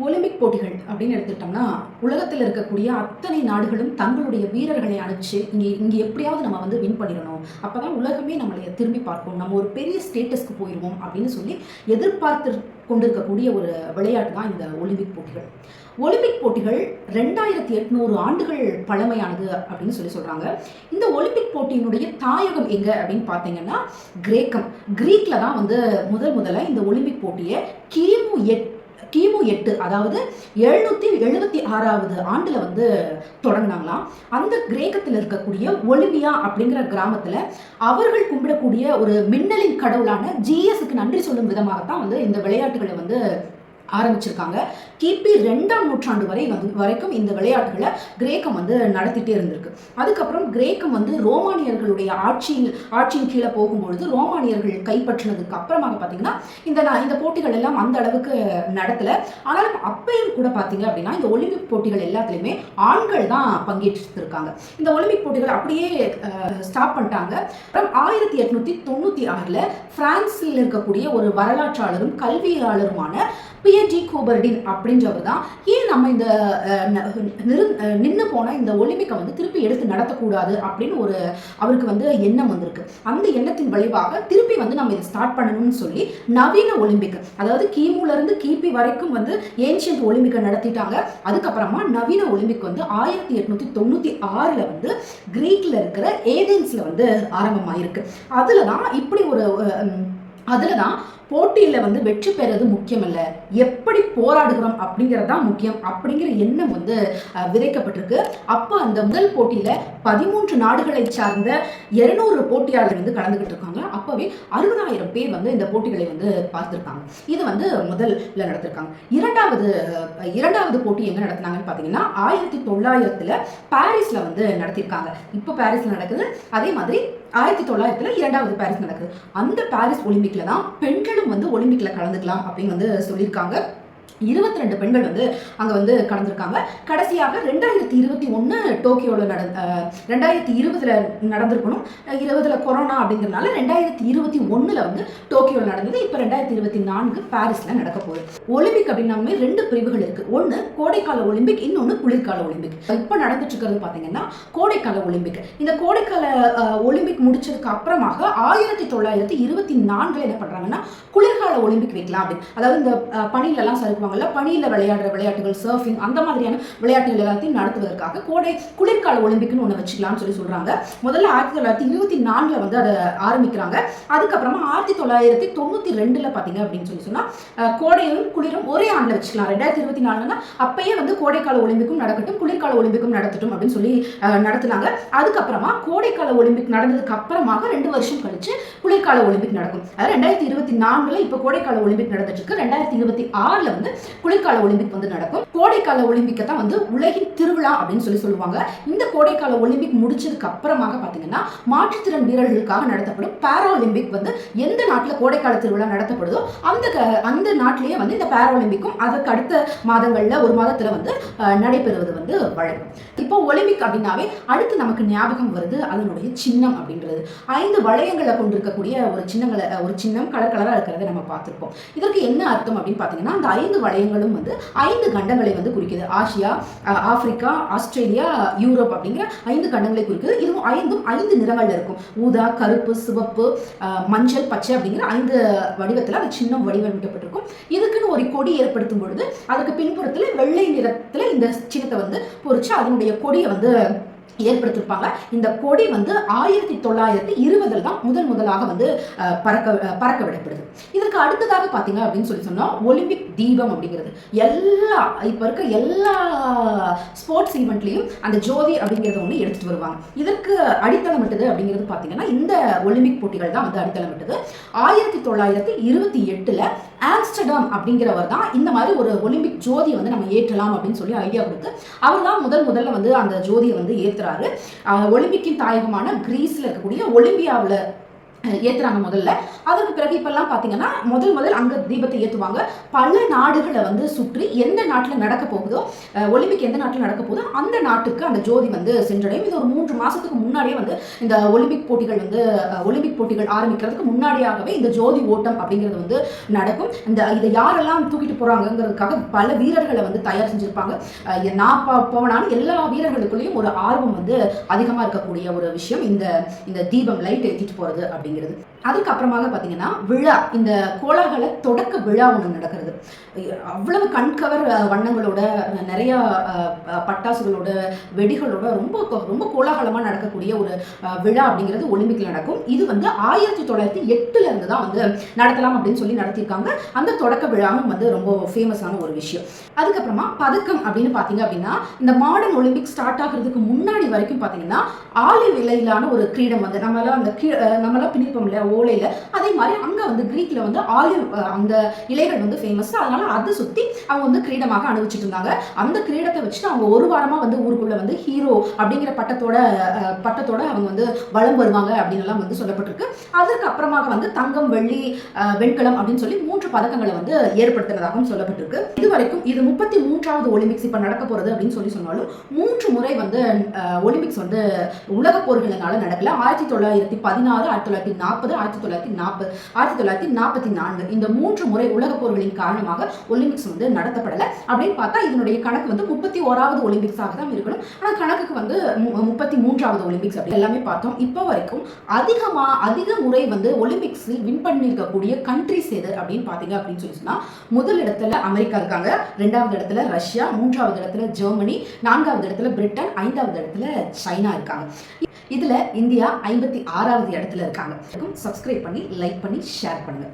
Olympic போட்டிகள் அப்படின்னு எடுத்துக்கிட்டோம்னா உலகத்தில் இருக்கக்கூடிய அத்தனை நாடுகளும் தங்களுடைய வீரர்களை அனுப்பிச்சு இங்கே எப்படியாவது நம்ம வந்து வின் பண்ணிடணும், அப்போ தான் உலகமே நம்மளை திரும்பி பார்க்கும், நம்ம ஒரு பெரிய ஸ்டேட்டஸ்க்கு போயிடுவோம் அப்படின்னு சொல்லி எதிர்பார்த்து கொண்டிருக்கக்கூடிய ஒரு விளையாட்டு தான் இந்த ஒலிம்பிக் போட்டிகள். ஒலிம்பிக் போட்டிகள் 2800 ஆண்டுகள் பழமையானது அப்படின்னு சொல்றாங்க. இந்த ஒலிம்பிக் போட்டியினுடைய தாயகம் எங்க அப்படின்னு பார்த்தீங்கன்னா கிரீக்ல தான் வந்து முதல்ல இந்த ஒலிம்பிக் போட்டியை கிமு 8 அதாவது 776வது ஆண்டுல வந்து தொடங்கினாங்களாம். அந்த கிரேக்கத்தில் இருக்கக்கூடிய ஒலிம்பியா அப்படிங்கிற கிராமத்துல அவர்கள் கும்பிடக்கூடிய ஒரு மின்னலின் கடவுளான ஜிஎஸ்க்கு நன்றி சொல்லும் விதமாகத்தான் வந்து இந்த விளையாட்டுகளை வந்து ஆரம்பிச்சிருக்காங்க. கிபி 2ஆம் நூற்றாண்டு வரைக்கும் இந்த விளையாட்டுகளை கிரேக்கம் வந்து நடத்திட்டே இருந்திருக்கு. அதுக்கப்புறம் கிரேக்கம் வந்து ரோமானியர்களுடைய ஆட்சியின் கீழே போகும்பொழுது ரோமானியர்கள் கைப்பற்றினதுக்கு அப்புறமாக பார்த்தீங்கன்னா இந்த போட்டிகள் எல்லாம் அந்த அளவுக்கு நடத்தல. ஆனாலும் அப்பையும் கூட பார்த்தீங்க அப்படின்னா இந்த ஒலிம்பிக் போட்டிகள் எல்லாத்துலேயுமே ஆண்கள் தான் பங்கேற்றிருக்காங்க. இந்த ஒலிம்பிக் போட்டிகள் அப்படியே ஸ்டாப் பண்ணிட்டாங்க. அப்புறம் 1896ல் பிரான்சில் இருக்கக்கூடிய ஒரு வரலாற்றாளரும் கல்வியாளருமான பியர்ஜி கூபர்டின் அப்படின்றவர் தான் ஏன் நம்ம இந்த நின்று போன இந்த ஒலிம்பிக்கை வந்து திருப்பி எடுத்து நடத்தக்கூடாது அப்படின்னு அவருக்கு வந்து எண்ணம் வந்திருக்கு. அந்த எண்ணத்தின் விளைவாக திருப்பி வந்து நம்ம இதை ஸ்டார்ட் பண்ணணும்னு சொல்லி நவீன ஒலிம்பிக், அதாவது கிமுல இருந்து கிபி வரைக்கும் வந்து ஏன்ஷியன்ட் ஒலிம்பிக்கை நடத்திட்டாங்க. அதுக்கப்புறமா நவீன ஒலிம்பிக் வந்து 1896ல் வந்து கிரீக்ல இருக்கிற ஏதென்ஸ்ல வந்து ஆரம்பமாயிருக்கு. அதுலதான் போட்டியில் வந்து வெற்றி பெறது முக்கியம் இல்லை, எப்படி போராடுகிறோம் அப்படிங்கிறது தான் முக்கியம் அப்படிங்கிற எண்ணம் வந்து விதைக்கப்பட்டிருக்கு. அப்போ அந்த முதல் போட்டியில் 13 நாடுகளை சார்ந்த 200 போட்டியாளர்கள் வந்து கலந்துகிட்டு இருக்காங்க. அப்போவே 60,000 பேர் வந்து இந்த போட்டிகளை வந்து பார்த்துருக்காங்க. இது வந்து முதல்ல நடத்திருக்காங்க. இரண்டாவது போட்டி எங்க நடத்தினாங்கன்னு பார்த்தீங்கன்னா 1900ல் பாரிஸ்ல வந்து நடத்தியிருக்காங்க. இப்போ பாரிஸ்ல நடக்குது. அதே மாதிரி 1900ல் 2வது பாரிஸ் நடக்குது. அந்த பாரிஸ் ஒலிம்பிக்ல தான் பெண்களும் வந்து ஒலிம்பிக்ல கலந்துக்கலாம் அப்படின்னு வந்து சொல்லியிருக்காங்க. 22 பெண்கள் வந்து அங்கே வந்து கலந்துருக்காங்க. கடைசியாக 2021 டோக்கியோவில் 2020ல் நடந்திருக்கணும். 20ல் கொரோனா அப்படிங்கிறதுனால 2021ல் வந்து டோக்கியோவில் நடந்தது. இப்போ 2024 பாரிஸில் நடக்க போகுது. ஒலிம்பிக் அப்படின்னாலுமே 2 பிரிவுகள் இருக்குது. ஒன்று கோடைக்கால ஒலிம்பிக், இன்னொன்று குளிர்கால ஒலிம்பிக். இப்போ நடந்துட்டு இருக்கிறது பார்த்தீங்கன்னா கோடைக்கால ஒலிம்பிக். இந்த கோடைக்கால ஒலிம்பிக் முடிச்சதுக்கு அப்புறமாக 1924ல் என்ன பண்ணுறாங்கன்னா குளிர்கால ஒலிம்பிக் வைக்கலாம் அப்படின்னு. அதாவது இந்த பனிலெல்லாம் சறுக்குவாங்க, பனியில் விளையாடுற விளையாட்டுகள், சர்ஃபிங், அந்த மாதிரியான விளையாட்டுகள் எல்லாத்தையும் நடத்துவதற்காக குளிர்கால ஒலிம்பிக்னு ஒன்று வச்சுக்கலாம்னு சொல்றாங்க. முதல்ல 1924ல் வந்து அதை ஆரம்பிக்கிறாங்க. அதுக்கப்புறமா 1992ல் பார்த்தீங்க அப்படின்னு சொன்னா கோடையும் குளிரும் ஒரே ஆண்டில் வச்சுக்கலாம். 2024னா அப்பயே வந்து கோடைக்கால ஒலிம்பிக்கும் நடக்கட்டும், குளிர்கால ஒலிம்பிக்கும் நடத்தட்டும் அப்படின்னு சொல்லி நடத்துனாங்க. அதுக்கப்புறமா கோடைக்கால ஒலிம்பிக் நடந்ததுக்கு அப்புறமாக 2 வருஷம் கழிச்சு குளிர்கால ஒலிம்பிக் நடக்கும். அதாவது 2024ல் இப்போ கோடைக்கால ஒலிம்பிக் நடந்துட்டு இருக்கு. 2026ல் வந்து குளிர்கால ஒலிம்பிக் வந்து நடக்கும். கோடைக்கால ஒலிம்பிக்கை தான் வந்து உலகின் திருவிழா அப்படின்னு சொல்லுவாங்க. இந்த கோடைக்கால ஒலிம்பிக் முடிச்சதுக்கு அப்புறமாக பார்த்தீங்கன்னா மாற்றுத்திறன் வீரர்களுக்காக நடத்தப்படும் பாரா ஒலிம்பிக் வந்து எந்த நாட்டில் கோடைக்கால திருவிழா நடத்தப்படுதோ அந்த நாட்டிலேயே வந்து இந்த பாரா ஒலிம்பிக்கும் அதற்கு அடுத்த மாதங்கள்ல ஒரு மாதத்துல வந்து நடைபெறுவது வந்து வழக்கம். இப்போ ஒலிம்பிக் அப்படின்னாவே அடுத்து நமக்கு ஞாபகம் வருது அதனுடைய சின்னம் அப்படின்றது. 5 வளையங்களை கொண்டிருக்கக்கூடிய ஒரு சின்னம் கலர் கலரா இருக்கிறத நம்ம பார்த்திருப்போம். இதற்கு என்ன அர்த்தம் அப்படின்னு பார்த்தீங்கன்னா அந்த 5 வளையங்களும் வந்து 5 கண்டங்களை வந்து குறிக்குது. ஆசியா, ஆப்பிரிக்கா, ஆஸ்திரேலியா, யூரோப் அப்படிங்கிற 5 கண்டங்களை குறிக்குது. இதுவும் 5 நிறங்கள்ல இருக்கும். ஊதா, கருப்பு, சிவப்பு, மஞ்சள், பச்சை அப்படிங்கிற 5 வடிவத்தில் அந்த சின்னம் வடிவமைக்கப்பட்டிருக்கும். இதுக்குன்னு ஒரு கொடி ஏற்படுத்தும் பொழுது அதுக்கு பின்புறத்தில் வெள்ளை நிறத்தில் இந்த சின்னத்தை வந்து பொறிச்சு அதனுடைய கொடியை வந்து ஏற்படுத்திருப்பாங்க. இந்த கொடி வந்து 1920ல் தான் முதலாக வந்து பறக்க விடப்படுது. இதற்கு அடுத்ததாக பார்த்தீங்க அப்படின்னு சொன்னா ஒலிம்பிக் தீபம் அப்படிங்கிறது இப்போ இருக்க எல்லா ஸ்போர்ட்ஸ் ஈவெண்ட்லையும் அந்த ஜோதி அப்படிங்கிறத ஒன்று எடுத்துட்டு வருவாங்க. இதற்கு அடித்தளமிட்டது அப்படிங்கிறது பார்த்தீங்கன்னா இந்த ஒலிம்பிக் போட்டிகள் தான் வந்து அடித்தளமிட்டது. 1928ல் ஆம்ஸ்டர்டாம் அப்படிங்கிறவர் தான் இந்த மாதிரி ஒரு ஒலிம்பிக் ஜோதியை வந்து நம்ம ஏற்றலாம் அப்படின்னு சொல்லி ஐடியா கொடுத்து அவர் தான் முதல்ல வந்து அந்த ஜோதியை வந்து ஏற்றுறாரு. ஒலிம்பிக்கின் தாயகமான கிரீஸ்ல இருக்கக்கூடிய ஒலிம்பியாவில் ஏத்துறாங்க முதல்ல. அதற்கு பிறகு இப்பெல்லாம் பார்த்தீங்கன்னா முதல் அங்க தீபத்தை ஏத்துவாங்க. பல நாடுகளை வந்து சுற்றி எந்த நாட்டில் நடக்க போகுதோ, ஒலிம்பிக் எந்த நாட்டில் நடக்க போகுதோ அந்த நாட்டுக்கு அந்த ஜோதி வந்து சென்றடையும். இது ஒரு 3 மாசத்துக்கு முன்னாடியே வந்து இந்த ஒலிம்பிக் போட்டிகள் ஆரம்பிக்கிறதுக்கு முன்னாடியாகவே இந்த ஜோதி ஓட்டம் அப்படிங்கிறது வந்து நடக்கும். இதை யாரெல்லாம் தூக்கிட்டு போறாங்கிறதுக்காக பல வீரர்களை வந்து தயார் செஞ்சிருப்பாங்க. நான் போனாலும் எல்லா வீரர்களுக்குள்ளேயும் ஒரு ஆர்வம் வந்து அதிகமாக இருக்கக்கூடிய ஒரு விஷயம் இந்த தீபம் லைட் ஏற்றிட்டு போறது அப்படிங்கிறது. அதுக்கப்புறமாக பார்த்தீங்கன்னா விழா, இந்த கோலாகல தொடக்க விழா ஒன்று நடக்கிறது. அவ்வளவு கண்கவர் வண்ணங்களோட, நிறைய பட்டாசுகளோட, வெடிகளோட ரொம்ப ரொம்ப கோலாகலமாக நடக்கக்கூடிய ஒரு விழா அப்படிங்கிறது ஒலிம்பிக்ல நடக்கும். இது வந்து 1908 இருந்து தான் வந்து நடத்தலாம் அப்படின்னு சொல்லி நடத்தியிருக்காங்க. அந்த தொடக்க விழாவும் வந்து ரொம்ப ஃபேமஸான ஒரு விஷயம். அதுக்கப்புறமா பதக்கம் அப்படின்னு பார்த்தீங்க அப்படின்னா, இந்த மாடர்ன் ஒலிம்பிக் ஸ்டார்ட் ஆகிறதுக்கு முன்னாடி வரைக்கும் பார்த்தீங்கன்னா ஆலிவ் இலையிலான ஒரு கிரீடம் வந்து நம்மளாம் பிணிப்போம் இல்லையா ஓலையில, அதே மாதிரி அங்கே வந்து கிரீக்ல வந்து ஆலிவ் அந்த இலைகள் வந்து ஃபேமஸ். அதனால அதை சுற்றி அவங்க வந்து கிரீடமாக அணிவிச்சிட்டு இருந்தாங்க. அந்த கிரீடத்தை வச்சுட்டு அவங்க ஒரு வாரமாக வந்து ஊருக்குள்ள வந்து ஹீரோ அப்படிங்கிற பட்டத்தோட அவங்க வந்து வலம் வருவாங்க அப்படின்னு எல்லாம் வந்து சொல்லப்பட்டிருக்கு. அதற்கு அப்புறமாக வந்து தங்கம், வெள்ளி, வெண்கலம் அப்படின்னு சொல்லி 3 பதக்கங்களை வந்து ஏற்படுத்தினதாகவும் சொல்லப்பட்டிருக்கு. இதுவரைக்கும் இது 33வது ஒலிம்பிக்ஸ் இப்ப நடக்க போறது அப்படின்னு சொன்னாலும் 3 முறை வந்து ஒலிம்பிக்ஸ் வந்து உலக போர்களால நடக்கல. 1916, 1940, 1944 இந்த 3 முறை உலக போர்களின் காரணமாக ஒலிம்பிக்ஸ் வந்து நடத்தப்படல. அப்படின்னு பார்த்தா இதனுடைய கணக்கு வந்து 31வது ஒலிம்பிக்ஸாக தான் இருக்கணும். ஆனா கணக்குக்கு வந்து 33வது ஒலிம்பிக்ஸ் அப்படி எல்லாமே பார்த்தோம். இப்போ வரைக்கும் அதிக முறை வந்து ஒலிம்பிக்ஸில் வின் பண்ணியிருக்கக்கூடிய கண்ட்ரிஸ் எது அப்படின்னு பார்த்தீங்க அப்படின்னு சொன்னா, முதல் இடத்துல அமெரிக்கா இருக்காங்க, 2வது இடத்துல ரஷ்யா, 3வது இடத்துல ஜெர்மனி, 4வது இடத்துல பிரிட்டன், 5வது இடத்துல சைனா இருக்காங்க. இதுல இந்தியா 56வது இடத்துல இருக்காங்க. சப்ஸ்கிரைப் பண்ணி, லைக் பண்ணி, ஷேர் பண்ணுங்க.